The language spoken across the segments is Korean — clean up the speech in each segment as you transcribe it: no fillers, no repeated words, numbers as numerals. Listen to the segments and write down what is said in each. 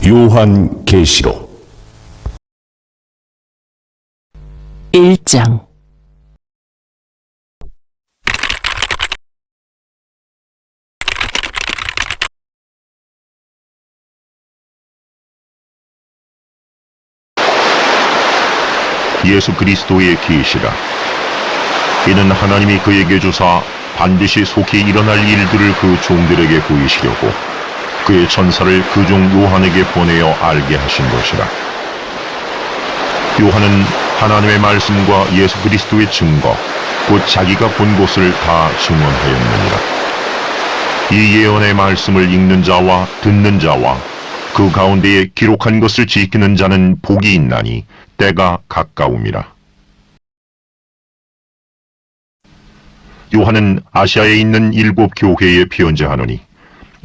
요한계시록 1장. 예수 그리스도의 계시라. 이는 하나님이 그에게 주사 반드시 속히 일어날 일들을 그 종들에게 보이시려고 그의 천사를 그 종 요한에게 보내어 알게 하신 것이라. 요한은 하나님의 말씀과 예수 그리스도의 증거, 곧 자기가 본 것을 다 증언하였느니라. 이 예언의 말씀을 읽는 자와 듣는 자와 그 가운데에 기록한 것을 지키는 자는 복이 있나니 때가 가까움이라. 요한은 아시아에 있는 7 교회에 편지하노니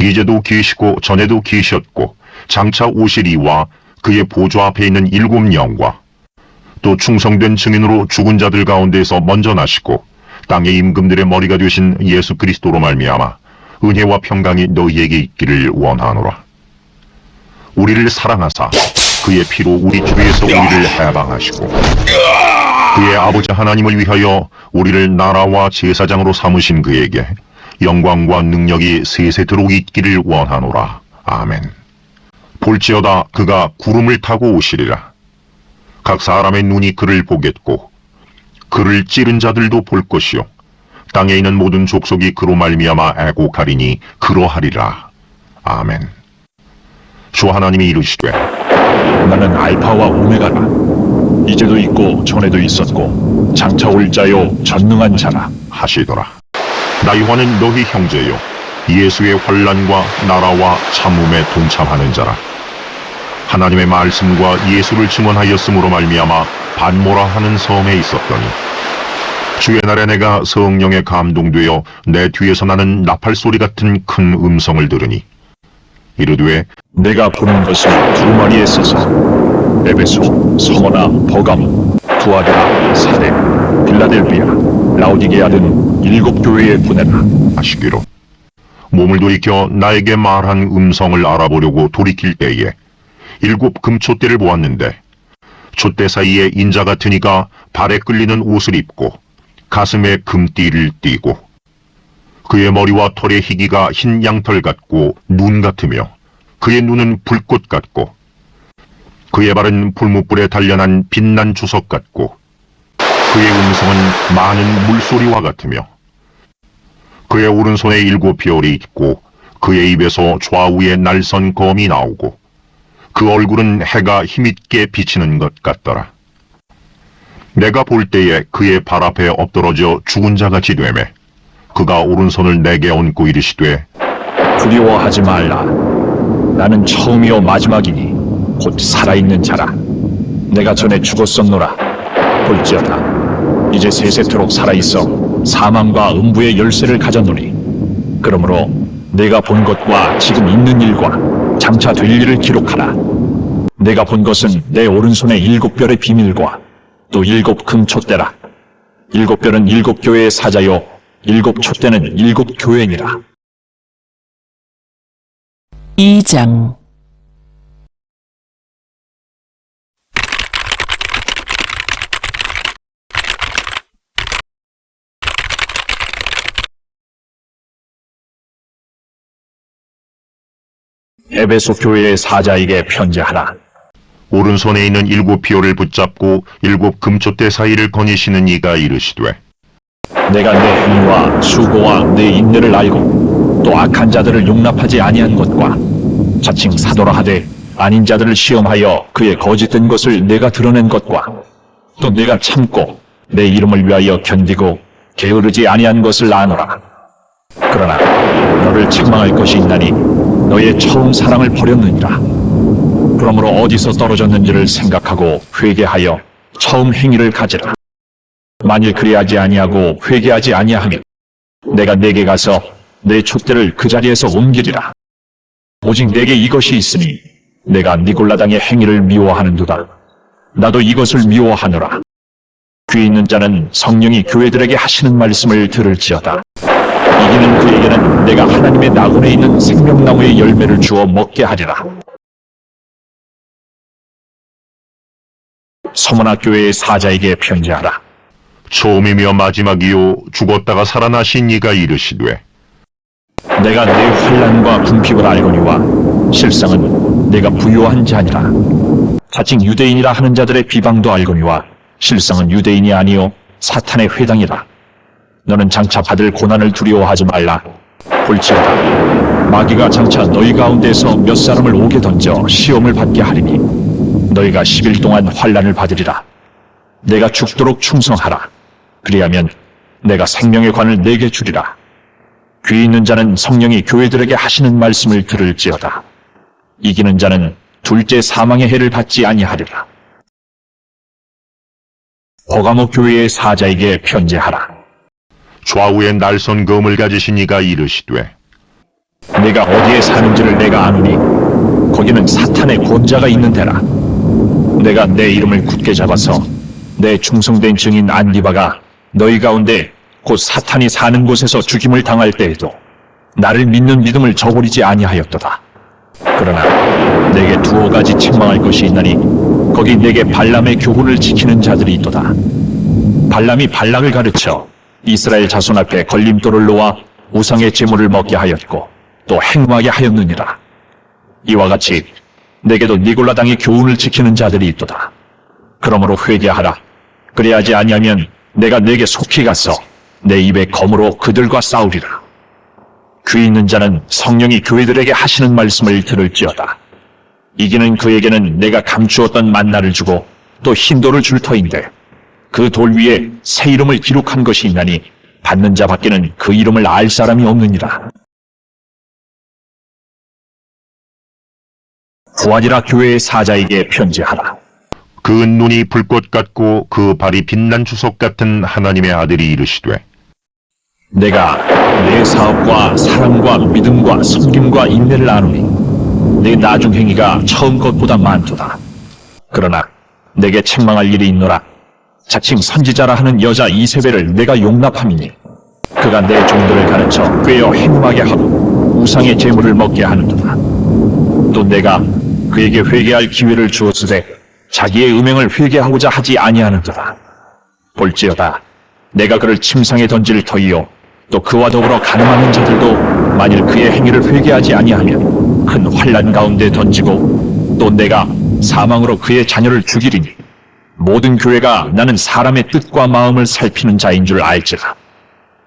이제도 계시고 전에도 계셨고 장차 오시리와 그의 보좌 앞에 있는 7 영과 또 충성된 증인으로 죽은 자들 가운데서 먼저 나시고 땅의 임금들의 머리가 되신 예수 그리스도로 말미암아 은혜와 평강이 너희에게 있기를 원하노라. 우리를 사랑하사 그의 피로 우리 주에서 우리를 해방하시고 그의 아버지 하나님을 위하여 우리를 나라와 제사장으로 삼으신 그에게 영광과 능력이 세세토록 있기를 원하노라. 아멘. 볼지어다 그가 구름을 타고 오시리라. 각 사람의 눈이 그를 보겠고 그를 찌른 자들도 볼 것이요 땅에 있는 모든 족속이 그로 말미암아 애곡하리니 그러하리라. 아멘. 주 하나님이 이르시되 나는 알파와 오메가라. 이제도 있고 전에도 있었고 장차 올 자요 전능한 자라 하시더라. 나 요한은 너희 형제요 예수의 환난과 나라와 참음에 동참하는 자라. 하나님의 말씀과 예수를 증언하였으므로 말미암아 반모라 하는 성에 있었더니 주의 날에 내가 성령에 감동되어 내 뒤에서 나는 나팔 소리 같은 큰 음성을 들으니 이르되 내가 보는 것을 2마리에 써서 에베소, 서머나, 버가모, 투아데라, 사데, 빌라델비아, 라오디게아 등 7 교회에 보내라 하시기로 몸을 돌이켜 나에게 말한 음성을 알아보려고 돌이킬 때에 7 금촛대를 보았는데 촛대 사이에 인자 같은 이가 발에 끌리는 옷을 입고 가슴에 금띠를 띠고 그의 머리와 털의 희기가 흰 양털 같고 눈 같으며 그의 눈은 불꽃 같고 그의 발은 불뭇불에 단련한 빛난 주석 같고 그의 음성은 많은 물소리와 같으며 그의 오른손에 7 별이 있고 그의 입에서 좌우에 날선 검이 나오고 그 얼굴은 해가 힘있게 비치는 것 같더라. 내가 볼 때에 그의 발 앞에 엎드러져 죽은 자같이 되매 그가 오른손을 내게 얹고 이르시되 두려워하지 말라. 나는 처음이요 마지막이니 곧 살아있는 자라. 내가 전에 죽었었노라. 볼지어다 이제 세세토록 살아있어 사망과 음부의 열쇠를 가졌노니 그러므로 내가 본 것과 지금 있는 일과 장차 될 일을 기록하라. 내가 본 것은 내 오른손의 7 별의 비밀과 또 7 금촛대라. 7 별은 7 교회의 사자요 7 촛대는 7 교회니라. 2장. 에베소 교회의 사자에게 편지하라. 오른손에 있는 7 비호를 붙잡고 7 금촛대 사이를 거니시는 이가 이르시되 내가 내 행위와 수고와 내 인내를 알고 또 악한 자들을 용납하지 아니한 것과 자칭 사도라 하되 아닌 자들을 시험하여 그의 거짓된 것을 내가 드러낸 것과 또 내가 참고 내 이름을 위하여 견디고 게으르지 아니한 것을 아노라. 그러나 너를 책망할 것이 있나니 너의 처음 사랑을 버렸느니라. 그러므로 어디서 떨어졌는지를 생각하고 회개하여 처음 행위를 가지라. 만일 그리하지 아니하고 회개하지 아니하면 내가 네게 가서 내 촛대를 그 자리에서 옮기리라. 오직 내게 이것이 있으니 내가 니골라당의 행위를 미워하는도다. 나도 이것을 미워하노라. 귀 있는 자는 성령이 교회들에게 하시는 말씀을 들을지어다. 이기는 그에게는 내가 하나님의 낙원에 있는 생명나무의 열매를 주어 먹게 하리라. 서문화 교회의 사자에게 편지하라. 처음이며 마지막이요 죽었다가 살아나신 이가 이르시되 내가 내 환난과 궁핍을 알거니와 실상은 내가 부요한 자니라. 자칭 유대인이라 하는 자들의 비방도 알거니와 실상은 유대인이 아니요 사탄의 회당이라. 너는 장차 받을 고난을 두려워하지 말라. 볼지어다 마귀가 장차 너희 가운데서 몇 사람을 옥에 던져 시험을 받게 하리니 너희가 10일 동안 환난을 받으리라. 내가 죽도록 충성하라. 그리하면 내가 생명의 관을 내게 주리라. 귀 있는 자는 성령이 교회들에게 하시는 말씀을 들을지어다. 이기는 자는 둘째 사망의 해를 받지 아니하리라. 버가모 교회의 사자에게 편지하라. 좌우에 날선 검을 가지신 이가 이르시되 내가 어디에 사는지를 내가 아노니 거기는 사탄의 권자가 있는 데라. 내가 내 이름을 굳게 잡아서 내 충성된 증인 안디바가 너희 가운데 곧 사탄이 사는 곳에서 죽임을 당할 때에도 나를 믿는 믿음을 저버리지 아니하였도다. 그러나 내게 두어 가지 책망할 것이 있나니 거기 내게 발람의 교훈을 지키는 자들이 있도다. 발람이 발락을 가르쳐 이스라엘 자손 앞에 걸림돌을 놓아 우상의 제물을 먹게 하였고 또 행하게 하였느니라. 이와 같이 내게도 니골라 당의 교훈을 지키는 자들이 있도다. 그러므로 회개하라. 그리하지 아니하면 내가 내게 속히 가서 내 입에 검으로 그들과 싸우리라. 귀 있는 자는 성령이 교회들에게 하시는 말씀을 들을지어다. 이기는 그에게는 내가 감추었던 만나를 주고 또 흰돌을 줄 터인데 그 돌 위에 새 이름을 기록한 것이 있나니 받는 자 밖에는 그 이름을 알 사람이 없느니라. 부하디라 교회의 사자에게 편지하라. 그 눈이 불꽃 같고 그 발이 빛난 주석 같은 하나님의 아들이 이르시되 내가 내 사업과 사랑과 믿음과 섬김과 인내를 아노니 내 나중 행위가 처음 것보다 많도다. 그러나 내게 책망할 일이 있노라. 자칭 선지자라 하는 여자 이세벨을 내가 용납함이니 그가 내 종들을 가르쳐 꿰어 행음하게 하고 우상의 제물을 먹게 하는도다. 또 내가 그에게 회개할 기회를 주었으되 자기의 음행을 회개하고자 하지 아니하는도다. 볼지어다 내가 그를 침상에 던질 터이요 또 그와 더불어 가늠하는 자들도 만일 그의 행위를 회개하지 아니하면 큰 환난 가운데 던지고 또 내가 사망으로 그의 자녀를 죽이리니 모든 교회가 나는 사람의 뜻과 마음을 살피는 자인 줄 알지라.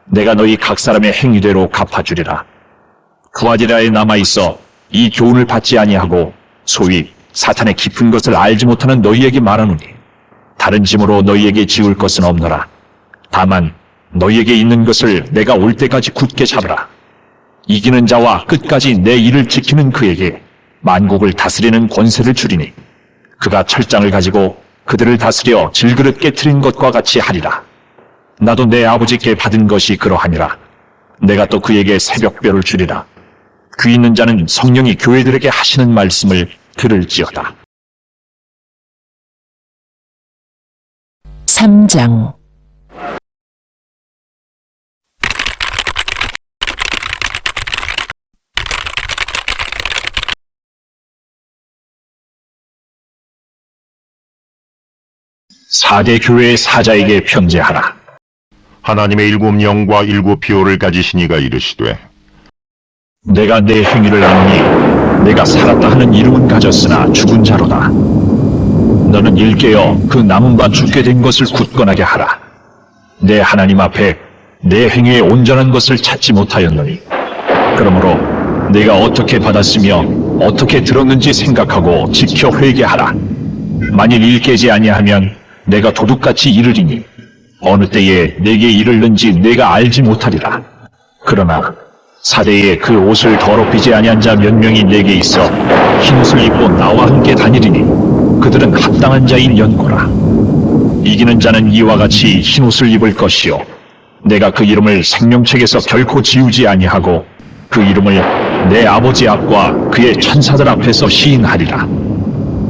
내가 너희 각 사람의 행위대로 갚아주리라. 부하디라에 남아있어 이 교훈을 받지 아니하고 소위 사탄의 깊은 것을 알지 못하는 너희에게 말하노니 다른 짐으로 너희에게 지울 것은 없노라. 다만 너희에게 있는 것을 내가 올 때까지 굳게 잡으라. 이기는 자와 끝까지 내 일을 지키는 그에게 만국을 다스리는 권세를 주리니 그가 철장을 가지고 그들을 다스려 질그릇 깨트린 것과 같이 하리라. 나도 내 아버지께 받은 것이 그러하니라. 내가 또 그에게 새벽별을 주리라. 귀 있는 자는 성령이 교회들에게 하시는 말씀을 들을지어다. 3장 사대 교회의 사자에게 편지하라. 하나님의 일곱 영과 일곱 피오를 가지신 이가 이르시되 내가 내 행위를 아노니 내가 살았다 하는 이름은 가졌으나 죽은 자로다. 너는 일깨어 그 남은 바 죽게 된 것을 굳건하게 하라. 내 하나님 앞에 내 행위의 온전한 것을 찾지 못하였노니 그러므로 내가 어떻게 받았으며 어떻게 들었는지 생각하고 지켜 회개하라. 만일 일깨지 아니하면 내가 도둑같이 이르리니 어느 때에 내게 이르는지 내가 알지 못하리라. 그러나 사대에 그 옷을 더럽히지 아니한 자 몇 명이 내게 있어 흰옷을 입고 나와 함께 다니리니 그들은 합당한 자인 연고라. 이기는 자는 이와 같이 흰옷을 입을 것이요 내가 그 이름을 생명책에서 결코 지우지 아니하고 그 이름을 내 아버지 앞과 그의 천사들 앞에서 시인하리라.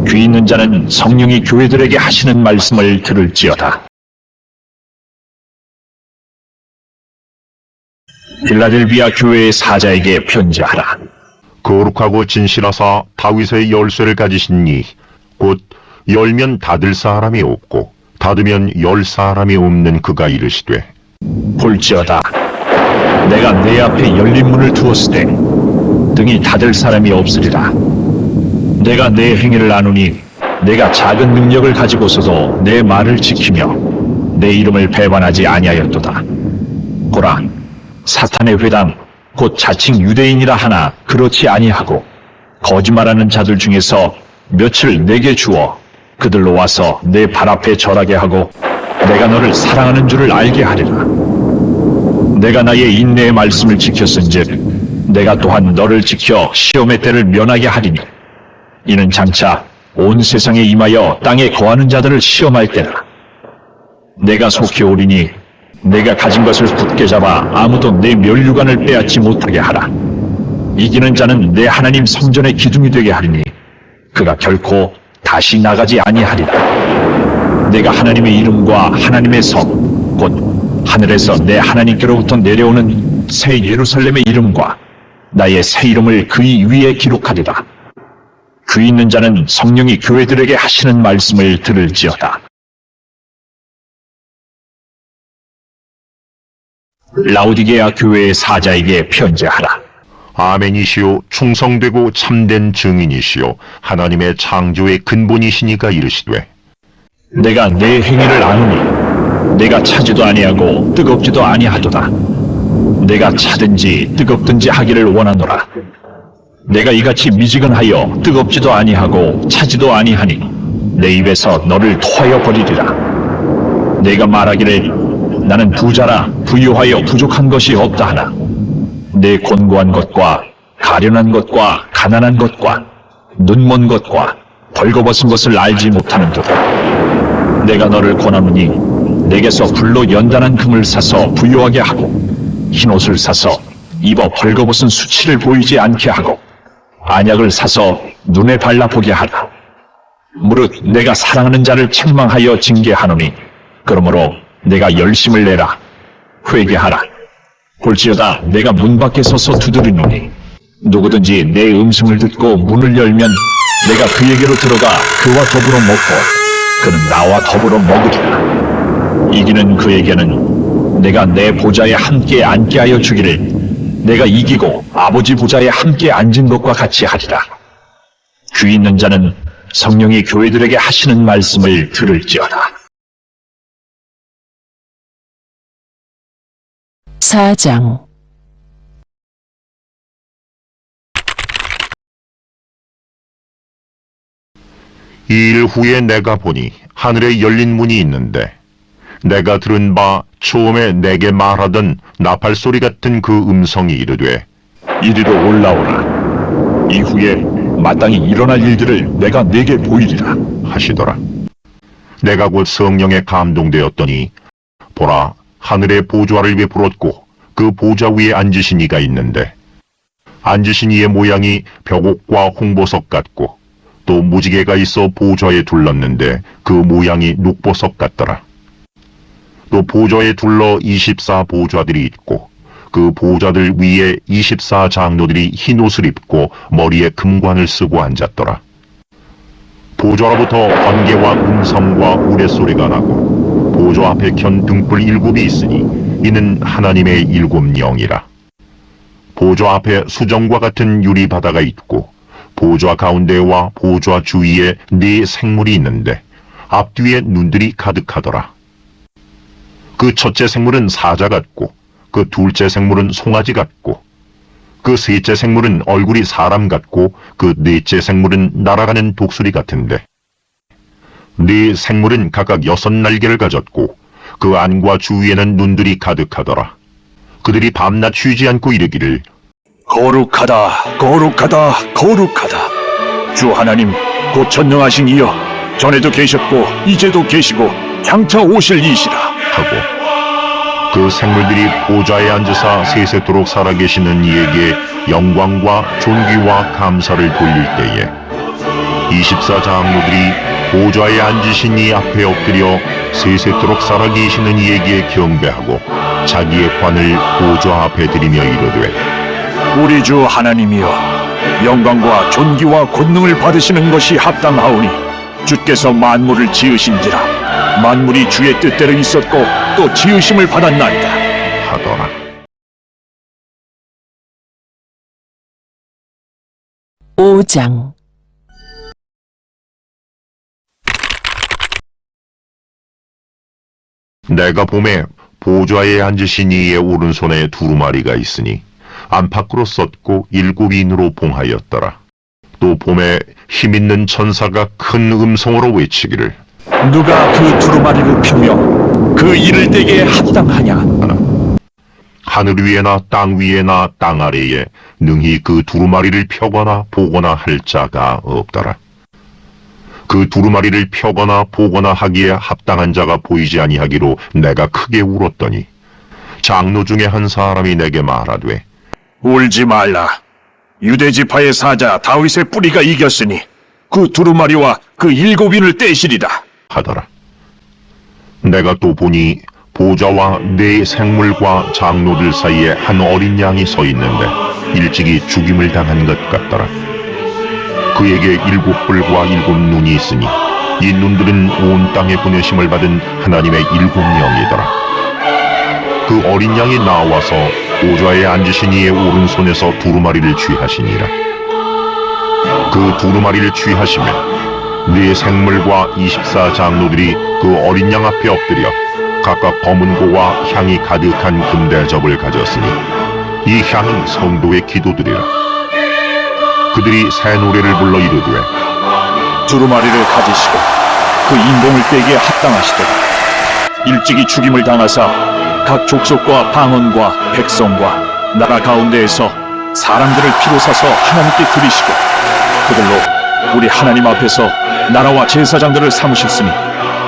귀 있는 자는 성령이 교회들에게 하시는 말씀을 들을지어다. 필라델비아 교회의 사자에게 편지하라. 거룩하고 진실하사 다윗의 열쇠를 가지신 이 곧 열면 닫을 사람이 없고 닫으면 열 사람이 없는 그가 이르시되 볼지어다 내가 내 앞에 열린 문을 두었으되 등이 닫을 사람이 없으리라. 내가 내 행위를 아노니 내가 작은 능력을 가지고서도 내 말을 지키며 내 이름을 배반하지 아니하였도다. 보라, 사탄의 회당 곧 자칭 유대인이라 하나 그렇지 아니하고 거짓말하는 자들 중에서 며칠 내게 주어 그들로 와서 내 발 앞에 절하게 하고 내가 너를 사랑하는 줄을 알게 하리라. 내가 나의 인내의 말씀을 지켰은즉 내가 또한 너를 지켜 시험의 때를 면하게 하리니 이는 장차 온 세상에 임하여 땅에 거하는 자들을 시험할 때라. 내가 속히 오리니 내가 가진 것을 굳게 잡아 아무도 내 면류관을 빼앗지 못하게 하라. 이기는 자는 내 하나님 성전의 기둥이 되게 하리니 그가 결코 다시 나가지 아니하리라. 내가 하나님의 이름과 하나님의 성 곧 하늘에서 내 하나님께로부터 내려오는 새 예루살렘의 이름과 나의 새 이름을 그의 위에 기록하리라. 귀 있는 자는 성령이 교회들에게 하시는 말씀을 들을지어다. 라오디게아 교회의 사자에게 편지하라. 아멘이시오 충성되고 참된 증인이시오 하나님의 창조의 근본이시니가 이르시되 내가 내 행위를 아노니 내가 차지도 아니하고 뜨겁지도 아니하도다. 내가 차든지 뜨겁든지 하기를 원하노라. 내가 이같이 미지근하여 뜨겁지도 아니하고 차지도 아니하니 내 입에서 너를 토하여 버리리라. 내가 말하기를 나는 부자라 부유하여 부족한 것이 없다 하나 내 곤고한 것과 가련한 것과 가난한 것과 눈먼 것과 벌거벗은 것을 알지 못하는도다. 내가 너를 권하노니 내게서 불로 연단한 금을 사서 부유하게 하고 흰옷을 사서 입어 벌거벗은 수치를 보이지 않게 하고 안약을 사서 눈에 발라보게 하라. 무릇 내가 사랑하는 자를 책망하여 징계하노니 그러므로 내가 열심을 내라. 회개하라. 볼지어다 내가 문 밖에 서서 두드리노니 누구든지 내 음성을 듣고 문을 열면 내가 그에게로 들어가 그와 더불어 먹고 그는 나와 더불어 먹으리라. 이기는 그에게는 내가 내 보좌에 함께 앉게 하여 주기를 내가 이기고 아버지 보좌에 함께 앉은 것과 같이 하리라. 귀 있는 자는 성령이 교회들에게 하시는 말씀을 들을지어다. 4장 이 일 후에 내가 보니 하늘에 열린 문이 있는데 내가 들은 바 처음에 내게 말하던 나팔 소리 같은 그 음성이 이르되 이리로 올라오라. 이후에 마땅히 일어날 일들을 내가 네게 보이리라 하시더라. 내가 곧 성령에 감동되었더니 보라 하늘에 보좌를 베풀었고 그 보좌 위에 앉으신 이가 있는데 앉으신 이의 모양이 벽옥과 홍보석 같고 또 무지개가 있어 보좌에 둘렀는데 그 모양이 녹보석 같더라. 또 보좌에 둘러 24 보좌들이 있고 그 보좌들 위에 24 장로들이 흰 옷을 입고 머리에 금관을 쓰고 앉았더라. 보좌로부터 번개와 음성과 우레소리가 나고 보좌 앞에 켠 등불 7이 있으니 이는 하나님의 7 영이라. 보좌 앞에 수정과 같은 유리 바다가 있고 보좌 가운데와 보좌 주위에 4 생물이 있는데 앞뒤에 눈들이 가득하더라. 그 첫째 생물은 사자 같고 그 둘째 생물은 송아지 같고 그 셋째 생물은 얼굴이 사람 같고 그 넷째 생물은 날아가는 독수리 같은데 네 생물은 각각 6 날개를 가졌고 그 안과 주위에는 눈들이 가득하더라. 그들이 밤낮 쉬지 않고 이르기를 거룩하다 거룩하다 거룩하다. 주 하나님 곧 전능하신 이여 전에도 계셨고 이제도 계시고 장차 오실 이시라 하고 그 생물들이 보좌에 앉으사 세세토록 살아계시는 이에게 영광과 존귀와 감사를 돌릴 때에 24 장로들이 보좌에 앉으신 이 앞에 엎드려 세세토록 살아계시는 이에게 경배하고 자기의 관을 보좌 앞에 드리며 이르되 우리 주 하나님이여 영광과 존귀와 권능을 받으시는 것이 합당하오니 주께서 만물을 지으신지라 만물이 주의 뜻대로 있었고 또 지으심을 받았나이다. 하더라. 오장 내가 봄에 보좌에 앉으신 이의 오른손에 두루마리가 있으니 안팎으로 섰고 7인으로 봉하였더라. 또 봄에 힘있는 천사가 큰 음성으로 외치기를 누가 그 두루마리를 펴며 그 이를 떼기에 합당하냐? 하늘 위에나 땅 위에나 땅 아래에 능히 그 두루마리를 펴거나 보거나 할 자가 없더라. 그 두루마리를 펴거나 보거나 하기에 합당한 자가 보이지 아니하기로 내가 크게 울었더니 장로 중에 한 사람이 내게 말하되 울지 말라. 유대 지파의 사자 다윗의 뿌리가 이겼으니 그 두루마리와 그 7인을 떼시리라 하더라. 내가 또 보니 보좌와 네 생물과 장로들 사이에 한 어린 양이 서 있는데 일찍이 죽임을 당한 것 같더라. 그에게 7뿔과 7눈이 있으니 이 눈들은 온 땅에 보내심을 받은 하나님의 7영이더라. 그 어린 양이 나와서 보좌에 앉으신 이의 오른손에서 두루마리를 취하시니라. 그 두루마리를 취하시며 네 생물과 24장로들이 그 어린 양 앞에 엎드려 각각 검은 고와 향이 가득한 금대접을 가졌으니 이 향은 성도의 기도들이라. 그들이 새 노래를 불러 이르되 두루마리를 가지시고 그 인공을 떼기에 합당하시도다. 일찍이 죽임을 당하사 각 족속과 방언과 백성과 나라 가운데에서 사람들을 피로 사서 하나님께 드리시고 그들로 우리 하나님 앞에서 나라와 제사장들을 삼으셨으니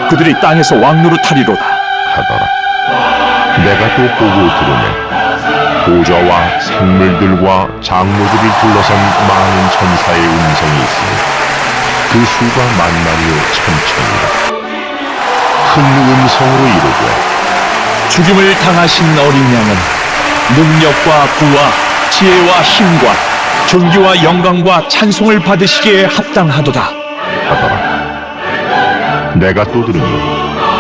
그들이 땅에서 왕노릇하리로다 하더라. 내가 또 보고 들으며 보좌와 생물들과 장로들이 둘러선 많은 천사의 음성이 있으니 그 수가 만만이요 천천이라. 큰 음성으로 이르되 죽임을 당하신 어린 양은 능력과 부와 지혜와 힘과 존귀와 영광과 찬송을 받으시기에 합당하도다 하더라. 내가 또 들으니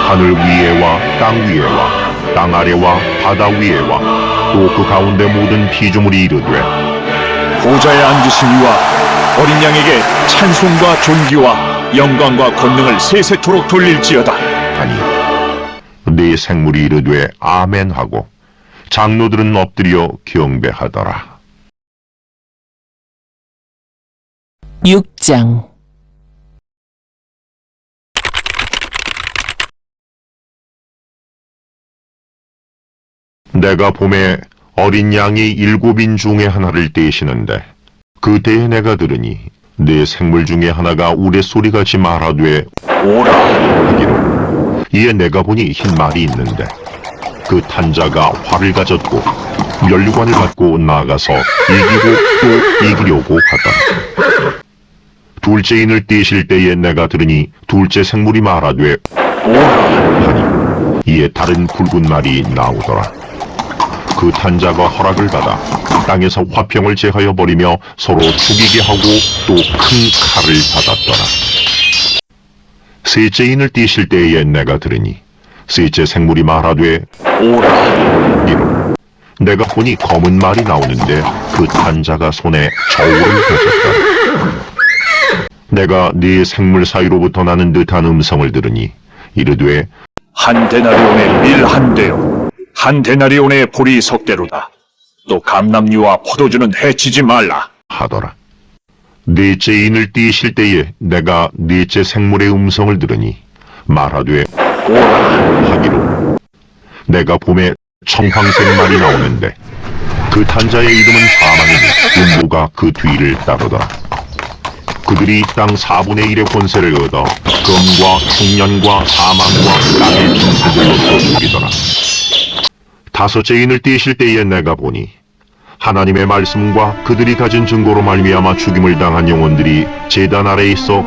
하늘 위에와 땅 위에와 땅 아래와 바다 위에와 또 그 가운데 모든 피조물이 이르되 보좌에 앉으신 이와 어린 양에게 찬송과 존귀와 영광과 권능을 세세토록 돌릴지어다. 하니 네 생물이 이르되 아멘하고 장로들은 엎드려 경배하더라. 6장 내가 봄에 어린 양이 7인 중에 하나를 떼시는데 그 때에 내가 들으니 네 생물 중에 하나가 우레소리같이 말하되 오라. 하기로 이에 내가 보니 흰 말이 있는데 그 탄자가 활을 가졌고 면류관을 갖고 나아가서 이기고 또 이기려고 하더라. 둘째 인을 떼실 때에 내가 들으니 둘째 생물이 말하되 오라. 하니 이에 다른 붉은 말이 나오더라. 그 탄자가 허락을 받아 땅에서 화평을 제하여 버리며 서로 죽이게 하고 또 큰 칼을 받았더라. 셋째 인을 띄실 때에 내가 들으니 셋째 생물이 말하되 오라. 이로 내가 보니 검은 말이 나오는데 그 탄자가 손에 저울을 가졌더라. 내가 네 생물 사이로부터 나는 듯한 음성을 들으니 이르되 한 데나리온의 밀 한 대요. 한 데나리온의 보리 석대로다. 또 감람류와 포도주는 해치지 말라. 하더라. 넷째 인을 띄실 때에 내가 넷째 생물의 음성을 들으니 말하되 오라. 하기로 내가 봄에 청황색 말이 나오는데 그 탄자의 이름은 사망이니 음부가 그 뒤를 따르더라. 그들이 땅 4분의 1의 권세를 얻어 금과 흉년과 사망과 땅의 빈새들로서 죽이더라. 다섯째 인을 띄실 때에 내가 보니 하나님의 말씀과 그들이 가진 증거로 말미암아 죽임을 당한 영혼들이 제단 아래에 있어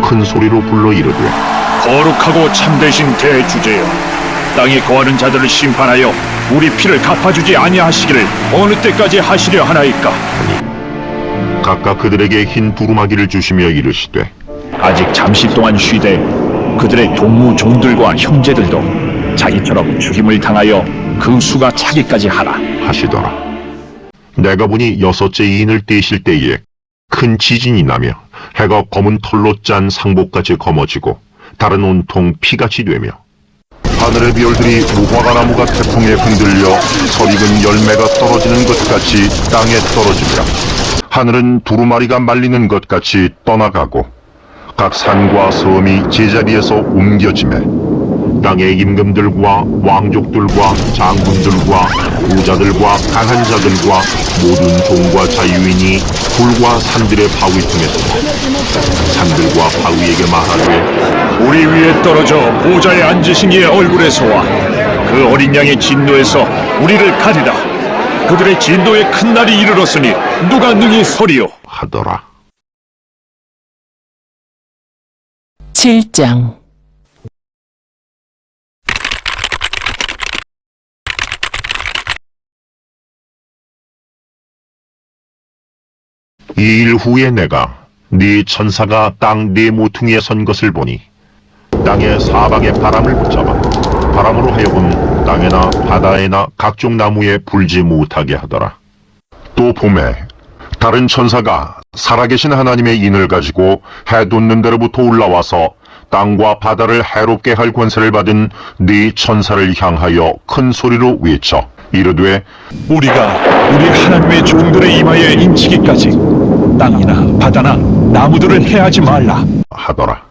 큰 소리로 불러 이르되 거룩하고 참되신 대주제여, 땅에 거하는 자들을 심판하여 우리 피를 갚아주지 아니하시기를 어느 때까지 하시려 하나이까. 각각 그들에게 흰 두루마기를 주시며 이르시되 아직 잠시 동안 쉬되 그들의 동무 종들과 형제들도 자기처럼 죽임을 당하여 그 수가 차기까지 하라. 하시더라. 내가 보니 여섯째 인을 떼실 때에 큰 지진이 나며 해가 검은 털로 짠 상복같이 검어지고 달은 온통 피같이 되며 하늘의 별들이 무화과 나무가 태풍에 흔들려 설익은 열매가 떨어지는 것 같이 땅에 떨어지며 하늘은 두루마리가 말리는 것 같이 떠나가고 각 산과 섬이 제자리에서 옮겨지매 땅의 임금들과 왕족들과 장군들과 부자들과 강한 자들과 모든 종과 자유인이 불과 산들의 바위 통해서 산들과 바위에게 말하되 우리 위에 떨어져 보좌에 앉으신 이의 얼굴에서와 그 어린 양의 진노에서 우리를 가리라. 그들의 진노의 큰 날이 이르렀으니 누가 능히 서리요. 하더라. 7장 이 일 후에 내가 네 천사가 땅 네 모퉁이에 선 것을 보니 땅의 사방에 바람을 붙잡아 바람으로 하여금 땅에나 바다에나 각종 나무에 불지 못하게 하더라. 또 봄에 다른 천사가 살아계신 하나님의 인을 가지고 해 돋는 데로부터 올라와서 땅과 바다를 해롭게 할 권세를 받은 네 천사를 향하여 큰 소리로 외쳐 이르되 우리가 우리 하나님의 종들의 이마에 인치기까지 땅이나 바다나 나무들을 해하지 말라. 하더라.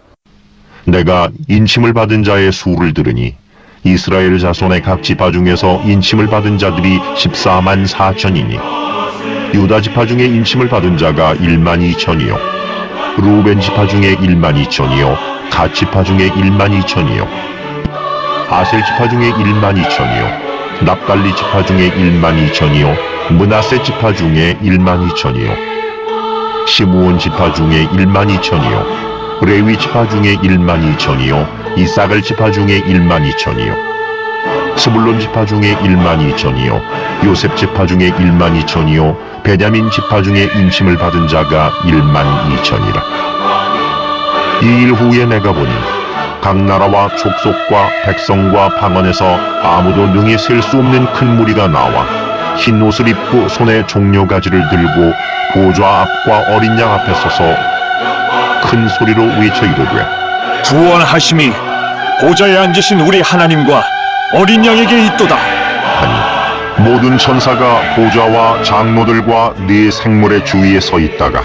내가 인침을 받은 자의 수를 들으니 이스라엘 자손의 각 지파 중에서 인침을 받은 자들이 14만 4천이니 유다 지파 중에 인침을 받은 자가 1만 2천이요 루벤 지파 중에 1만 2천이요 갓 지파 중에 1만 2천이요 아셀 지파 중에 1만 2천이요 납달리 지파 중에 1만 2천이요 므낫세 지파 중에 1만 2천이요 시므온 지파 중에 1만 2천이요 레위 지파 중에 1만 2천이요 이사갈 지파 중에 1만 2천이요 스불론 지파 중에 1만 2천이요 요셉 지파 중에 1만 2천이요 베냐민 지파 중에 인침을 받은 자가 1만 2천이라. 이 일 후에 내가 보니 각 나라와 족속과 백성과 방언에서 아무도 능히 셀 수 없는 큰 무리가 나와 흰 옷을 입고 손에 종려가지를 들고 보좌 앞과 어린 양 앞에 서서 큰 소리로 외쳐 이르되 구원하심이 보좌에 앉으신 우리 하나님과 어린 양에게 있도다. 하니 모든 천사가 보좌와 장로들과 네 생물의 주위에 서 있다가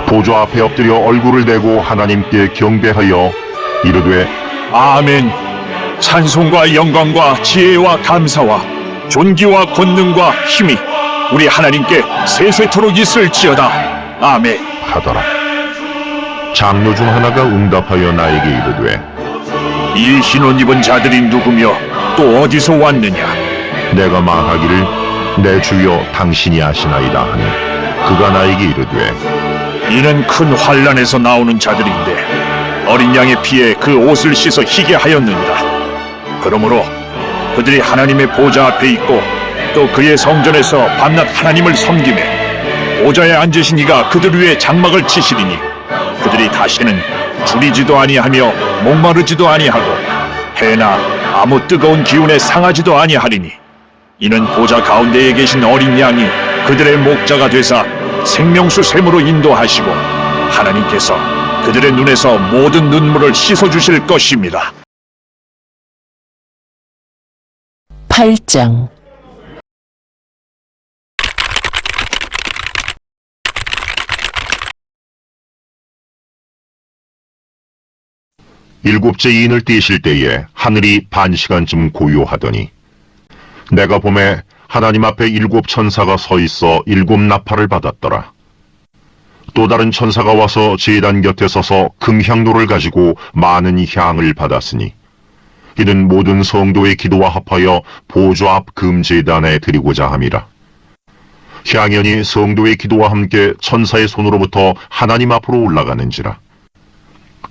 보좌 앞에 엎드려 얼굴을 대고 하나님께 경배하여 이르되 아멘. 찬송과 영광과 지혜와 감사와 존귀와 권능과 힘이 우리 하나님께 세세토록 있을지어다. 아멘. 하더라. 장로 중 하나가 응답하여 나에게 이르되 이 흰옷 입은 자들이 누구며 또 어디서 왔느냐? 내가 말하기를 내 주여 당신이 아시나이다 하니 그가 나에게 이르되 이는 큰 환란에서 나오는 자들인데 어린 양의 피에 그 옷을 씻어 희게 하였느니라. 그러므로 그들이 하나님의 보좌 앞에 있고 또 그의 성전에서 밤낮 하나님을 섬기매 보좌에 앉으신 이가 그들 위에 장막을 치시리니 그들이 다시는 줄이지도 아니하며 목마르지도 아니하고 해나 아무 뜨거운 기운에 상하지도 아니하리니 이는 보좌 가운데에 계신 어린 양이 그들의 목자가 되사 생명수 샘으로 인도하시고 하나님께서 그들의 눈에서 모든 눈물을 씻어주실 것입니다. 8장 일곱째 인을 떼실 때에 하늘이 반 시간쯤 고요하더니 내가 봄에 하나님 앞에 일곱 천사가 서 있어 일곱 나팔을 받았더라. 또 다른 천사가 와서 제단 곁에 서서 금향로를 가지고 많은 향을 받았으니 이는 모든 성도의 기도와 합하여 보좌 앞 금제단에 드리고자 함이라. 향연이 성도의 기도와 함께 천사의 손으로부터 하나님 앞으로 올라가는지라.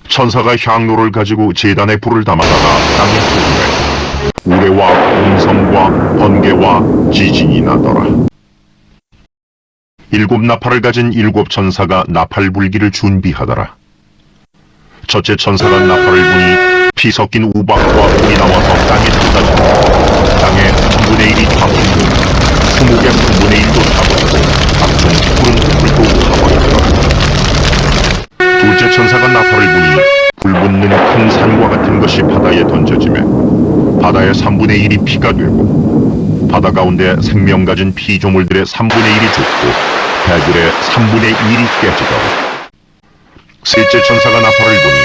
천사가 향로를 가지고 제단에 불을 담아다가 땅에 쏟으매 우레와 음성과 번개와 지진이 나더라. 일곱 나팔을 가진 일곱 천사가 나팔 불기를 준비하더라. 첫째 천사가 나팔을 부니 피 섞인 우박과 불이 나와서 땅에 쏟아지고 땅의 3분의 1이 타버리고 수목의 3분의 1도 타버리고 각종 푸른 풀도 타버리더라. 둘째 천사가 나팔을 부니 불붙는 큰 산과 같은 것이 바다에 던져지매 바다의 3분의 1이 피가 되고 바다 가운데 생명 가진 피조물들의 3분의 1이 죽고 배들의 3분의 1이 깨지더라. 셋째 천사가 나팔을 부니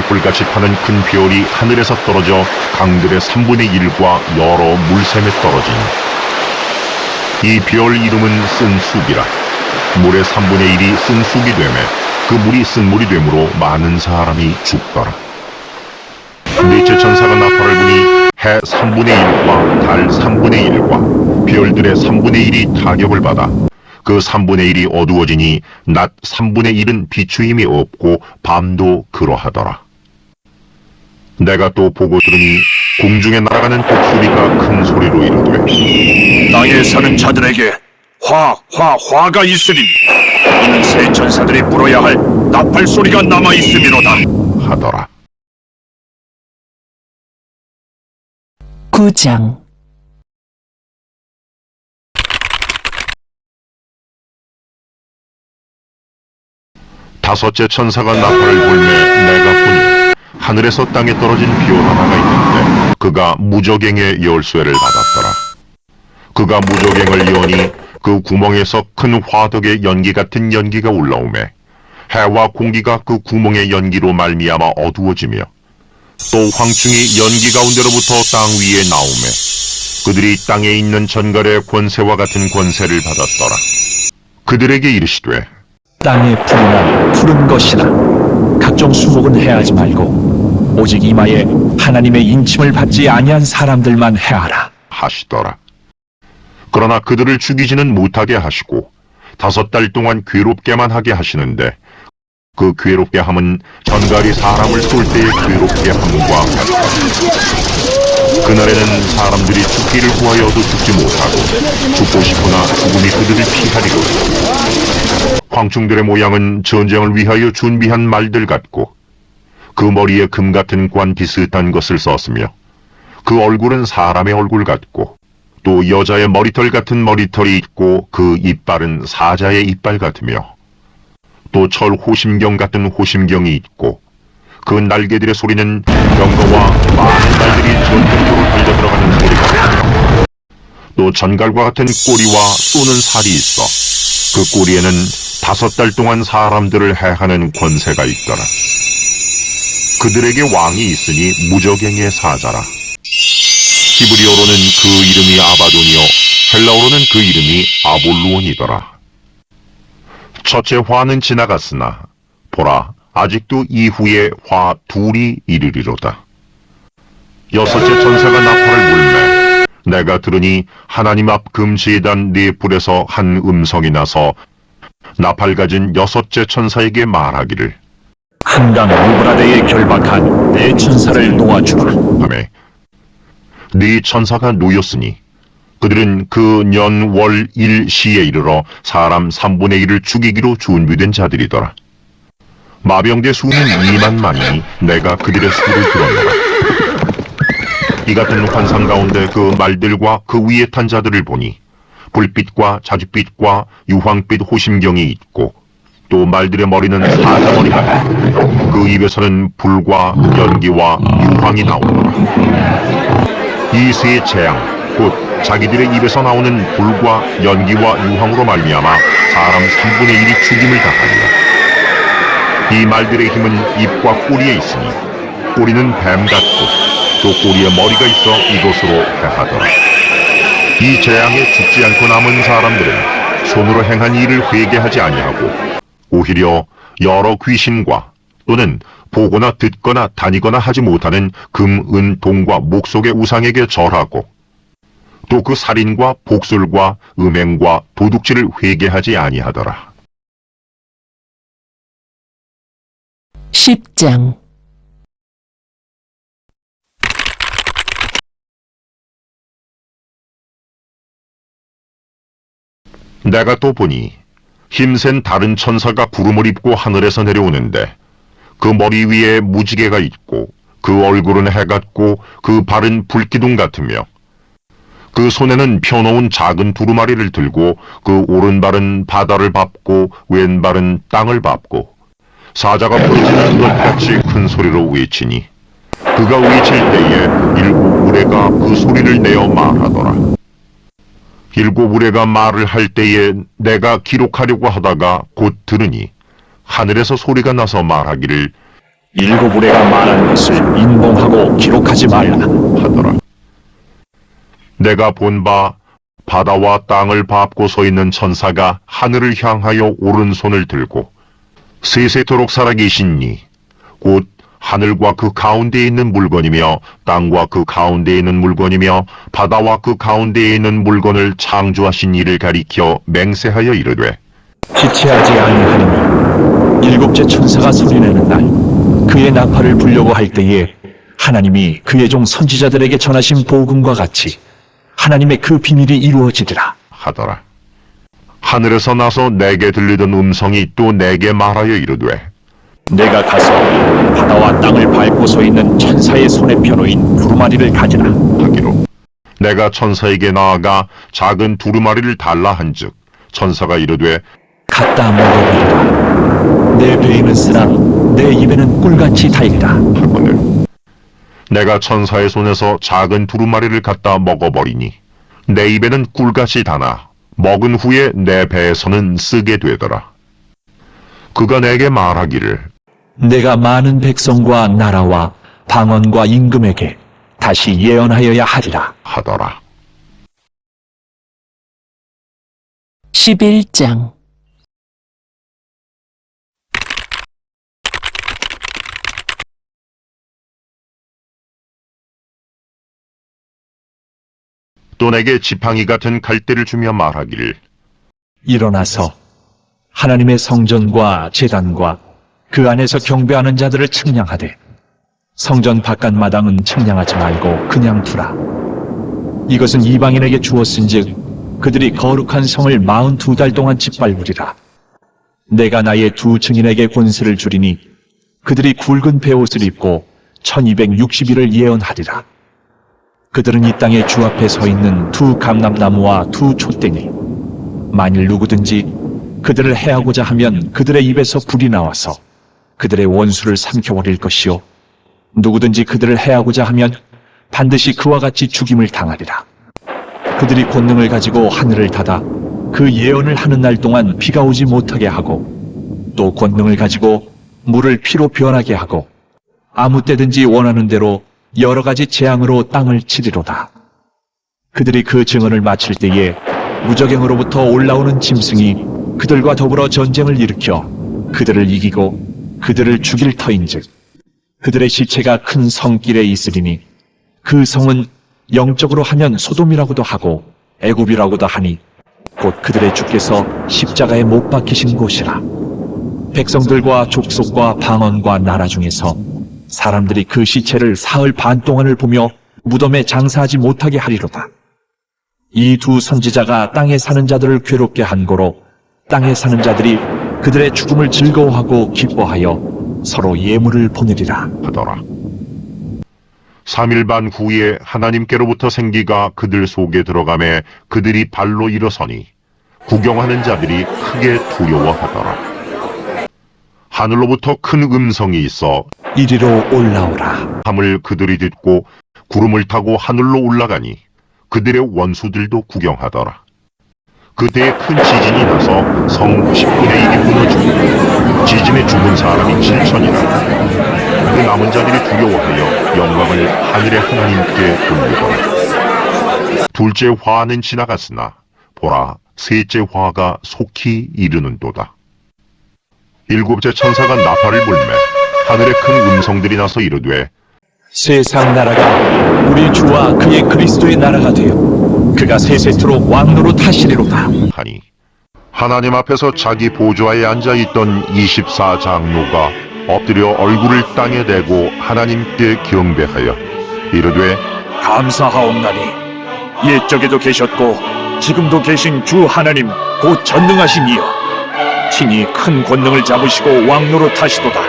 횃불같이 타는 큰 별이 하늘에서 떨어져 강들의 3분의 1과 여러 물샘에 떨어지니 이 별 이름은 쓴쑥이라. 물의 3분의 1이 쓴쑥이 되매 그 물이 쓴물이 되므로 많은 사람이 죽더라. 넷째 천사가 나팔을 부니 해 3분의 1과 달 3분의 1과 별들의 3분의 1이 타격을 받아 그 3분의 1이 어두워지니 낮 3분의 1은 비추임이 없고 밤도 그러하더라. 내가 또 보고 들으니 공중에 날아가는 독수리가 큰 소리로 이르되 땅에 사는 자들에게 화가 있으니 이는 새 천사들이 불어야 할 나팔 소리가 남아 있음이로다. 하더라. 9장. 다섯째 천사가 나팔을 불매 내가 보니 하늘에서 땅에 떨어진 별 하나가 있는데 그가 무저갱의 열쇠를 받았더라. 그가 무저갱을 여니 그 구멍에서 큰 화덕의 연기 같은 연기가 올라오매 해와 공기가 그 구멍의 연기로 말미암아 어두워지며 또 황충이 연기 가운데로부터 땅 위에 나오매 그들이 땅에 있는 전갈의 권세와 같은 권세를 받았더라. 그들에게 이르시되 땅의 풀이나 푸른 것이나 각종 수목은 해하지 말고 오직 이마에 하나님의 인침을 받지 아니한 사람들만 해하라 하시더라. 그러나 그들을 죽이지는 못하게 하시고 5달 동안 괴롭게만 하게 하시는데 그 괴롭게 함은 전갈이 사람을 쏠 때의 괴롭게 함과 같다. 그날에는 사람들이 죽기를 구하여도 죽지 못하고 죽고 싶으나 죽음이 그들을 피하리로다. 황충들의 모양은 전쟁을 위하여 준비한 말들 같고 그 머리에 금 같은 관 비슷한 것을 썼으며 그 얼굴은 사람의 얼굴 같고 또 여자의 머리털 같은 머리털이 있고 그 이빨은 사자의 이빨 같으며 또 철 호심경 같은 호심경이 있고 그 날개들의 소리는 병거와 많은 날들이 전쟁터로 달려들어가는 소리 같으며 또 전갈과 같은 꼬리와 쏘는 살이 있어 그 꼬리에는 5달 동안 사람들을 해하는 권세가 있더라. 그들에게 왕이 있으니 무저갱의 사자라. 히브리어로는 그 이름이 아바돈이요 헬라어로는 그 이름이 아볼루온이더라. 첫째 화는 지나갔으나 보라 아직도 이후에 화 둘이 이르리로다. 여섯째 천사가 나팔을 불매 내가 들으니 하나님 앞 금제단 네 뿔에서 한 음성이 나서 나팔 가진 여섯째 천사에게 말하기를 한강 유브라데에 결박한 내 천사를 놓아주라. 하매 네 천사가 놓였으니 그들은 그 년 월 일 시에 이르러 사람 3분의 1을 죽이기로 준비된 자들이더라. 마병대 수는 2만만이니 내가 그들의 수를 들었노라. 이 같은 환상 가운데 그 말들과 그 위에 탄 자들을 보니 불빛과 자줏빛과 유황빛 호심경이 있고 또 말들의 머리는 사자머리가 있고 그 입에서는 불과 연기와 유황이 나오더라. 이 세 재앙 곧 자기들의 입에서 나오는 불과 연기와 유황으로 말미암아 사람 3분의 1이 죽임을 당하리라. 이 말들의 힘은 입과 꼬리에 있으니 꼬리는 뱀 같고 또 꼬리에 머리가 있어 이것으로 해하더라. 이 재앙에 죽지 않고 남은 사람들은 손으로 행한 일을 회개하지 아니하고 오히려 여러 귀신과 또는 보거나 듣거나 다니거나 하지 못하는 금, 은, 동과 목속의 우상에게 절하고 또 그 살인과 복술과 음행과 도둑질을 회개하지 아니하더라. 10장. 내가 또 보니 힘센 다른 천사가 구름을 입고 하늘에서 내려오는데 그 머리 위에 무지개가 있고 그 얼굴은 해 같고 그 발은 불기둥 같으며 그 손에는 펴놓은 작은 두루마리를 들고 그 오른발은 바다를 밟고 왼발은 땅을 밟고 사자가 부르짖는 것 같이 큰 소리로 외치니 그가 외칠 때에 일곱 우레가 그 소리를 내어 말하더라. 일곱 우레가 말을 할 때에 내가 기록하려고 하다가 곧 들으니 하늘에서 소리가 나서 말하기를 일곱 우레가 말한 것을 인봉하고 기록하지 말라 하더라. 내가 본 바 바다와 땅을 밟고 서 있는 천사가 하늘을 향하여 오른손을 들고 세세토록 살아계신 이 곧 하늘과 그 가운데에 있는 물건이며 땅과 그 가운데에 있는 물건이며 바다와 그 가운데에 있는 물건을 창조하신 이를 가리켜 맹세하여 이르되 지체하지 아니하리니 일곱째 천사가 소리내는 날 그의 나팔을 불려고 할 때에 하나님이 그의 종 선지자들에게 전하신 복음과 같이 하나님의 그 비밀이 이루어지리라 하더라. 하늘에서 나서 내게 들리던 음성이 또 내게 말하여 이르되 내가 가서 바다와 땅을 밟고 서 있는 천사의 손에 펴놓인 두루마리를 가지라 하기로 내가 천사에게 나아가 작은 두루마리를 달라 한즉 천사가 이르되 갖다 먹어버리라 내 배에는 쓰나 내 입에는 꿀같이 달리라 하거늘 내가 천사의 손에서 작은 두루마리를 갖다 먹어버리니 내 입에는 꿀같이 다나 먹은 후에 내 배에서는 쓰게 되더라. 그가 내게 말하기를 내가 많은 백성과 나라와 방언과 임금에게 다시 예언하여야 하리라 하더라. 11장 또 내게 지팡이 같은 갈대를 주며 말하기를 일어나서 하나님의 성전과 제단과 그 안에서 경배하는 자들을 측량하되 성전 바깥 마당은 측량하지 말고 그냥 두라. 이것은 이방인에게 주었은즉 그들이 거룩한 성을 42달 동안 짓밟으리라. 내가 나의 두 증인에게 권세를 주리니 그들이 굵은 베옷을 입고 1260일을 예언하리라. 그들은 이 땅의 주 앞에 서 있는 두 감람나무와 두 촛대니 만일 누구든지 그들을 해하고자 하면 그들의 입에서 불이 나와서 그들의 원수를 삼켜버릴 것이요 누구든지 그들을 해하고자 하면 반드시 그와 같이 죽임을 당하리라. 그들이 권능을 가지고 하늘을 닫아 그 예언을 하는 날 동안 비가 오지 못하게 하고 또 권능을 가지고 물을 피로 변하게 하고 아무 때든지 원하는 대로 여러 가지 재앙으로 땅을 치리로다. 그들이 그 증언을 마칠 때에 무적행으로부터 올라오는 짐승이 그들과 더불어 전쟁을 일으켜 그들을 이기고 그들을 죽일 터인즉 그들의 시체가 큰 성길에 있으리니 그 성은 영적으로 하면 소돔이라고도 하고 애굽이라고도 하니 곧 그들의 주께서 십자가에 못 박히신 곳이라. 백성들과 족속과 방언과 나라 중에서 사람들이 그 시체를 사흘 반 동안을 보며 무덤에 장사하지 못하게 하리로다. 이 두 선지자가 땅에 사는 자들을 괴롭게 한 고로 땅에 사는 자들이 그들의 죽음을 즐거워하고 기뻐하여 서로 예물을 보내리라 하더라. 3일 반 후에 하나님께로부터 생기가 그들 속에 들어가매 그들이 발로 일어서니 구경하는 자들이 크게 두려워하더라. 하늘로부터 큰 음성이 있어 이리로 올라오라. 함을 그들이 듣고 구름을 타고 하늘로 올라가니 그들의 원수들도 구경하더라. 그때에 큰 지진이 나서 성 10분의 1이 무너지고 지진에 죽은 사람이 7천이라. 그 남은 자들이 두려워하여 영광을 하늘의 하나님께 돌리더라. 둘째 화는 지나갔으나 보라 셋째 화가 속히 이르는도다. 일곱째 천사가 나팔을 불매 하늘에 큰 음성들이 나서 이르되 세상 나라가 우리 주와 그의 그리스도의 나라가 되어 그가 세세토록 왕노로 타시리로다. 하니 하나님 앞에서 자기 보좌에 앉아있던 24장로가 엎드려 얼굴을 땅에 대고 하나님께 경배하여 이르되 감사하옵나니 옛적에도 계셨고 지금도 계신 주 하나님 곧 전능하신 이여 친히 큰 권능을 잡으시고 왕노로 타시도다.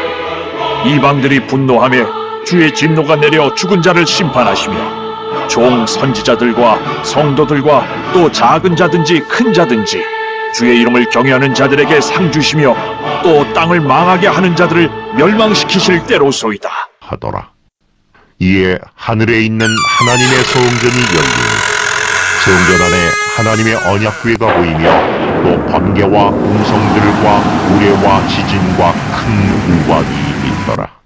이방들이 분노하며 주의 진노가 내려 죽은 자를 심판하시며 종 선지자들과 성도들과 또 작은 자든지 큰 자든지 주의 이름을 경외하는 자들에게 상 주시며 또 땅을 망하게 하는 자들을 멸망시키실 때로소이다. 하더라. 이에 하늘에 있는 하나님의 성전이 열리니 성전 안에 하나님의 언약궤가 보이며 또 번개와 음성들과 우레와 지진과 큰 우박이 있더라.